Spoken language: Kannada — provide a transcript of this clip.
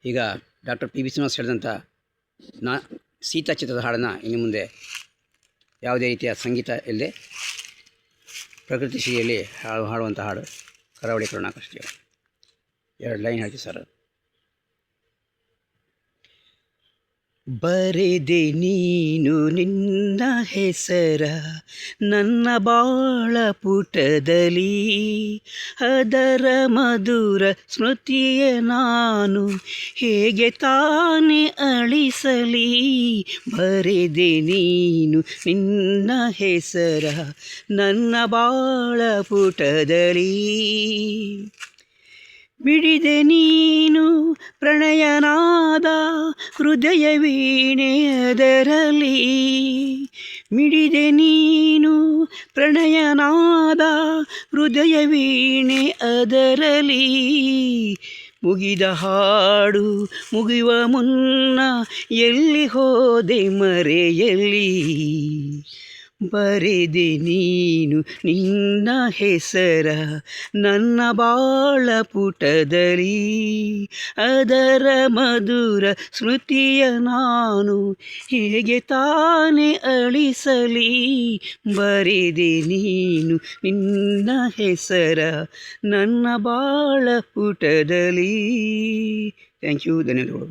ಈಗ ಡಾಕ್ಟರ್ ಪಿ ಬಿ ಶ್ರೀನಿವಾಸ್ ಹೇಳಿದಂಥ ಸೀತಾ ಚಿತ್ರದ ಹಾಡನ್ನು ಇನ್ನು ಮುಂದೆ ಯಾವುದೇ ರೀತಿಯ ಸಂಗೀತ ಇಲ್ಲದೆ ಪ್ರಕೃತಿ ಶ್ರೀಯಲ್ಲಿ ಹಾಡುವಂಥ ಹಾಡು ಕರಾವಳಿ ಕರುಣಾಕೃಷ್ಣ. 2 ಲೈನ್ ಹೇಳ್ತೀವಿ ಸರ್. ಬರೆದೆ ನೀನು ನಿನ್ನ ಹೆಸರ ನನ್ನ ಬಾಳ ಪುಟದಲ್ಲಿ, ಅದರ ಮಧುರ ಸ್ಮೃತಿಯ ನಾನು ಹೇಗೆ ತಾನೇ ಅಳಿಸಲಿ. ಬರೆದೆ ನೀನು ನಿನ್ನ ಹೆಸರ ನನ್ನ ಬಾಳ ಪುಟದಲ್ಲಿ, ಮಿಡಿದೆ ನೀನು ಪ್ರಣಯನಾದ ಹೃದಯ ವೀಣೆ ಅದರಲ್ಲಿ, ಮಿಡಿದೆ ನೀನು ಪ್ರಣಯನಾದ ಹೃದಯ ವೀಣೆ ಅದರಲ್ಲಿ. ಮುಗಿದ ಹಾಡು ಮುಗಿಯುವ ಮುನ್ನ ಎಲ್ಲಿ ಹೋದೆ ಮರೆಯಲಿ. ಬರೆದೆ ನೀನು ನಿನ್ನ ಹೆಸರ ನನ್ನ ಬಾಳ ಪುಟದಲ್ಲಿ, ಅದರ ಮಧುರ ಸ್ಮೃತಿಯ ನಾನು ಹೇಗೆ ತಾನೇ ಅಳಿಸಲಿ. ಬರೆದೆ ನೀನು ನಿನ್ನ ಹೆಸರ ನನ್ನ ಬಾಳ ಪುಟದಲ್ಲಿ. ಥ್ಯಾಂಕ್ ಯು, ಧನ್ಯವಾದಗಳು.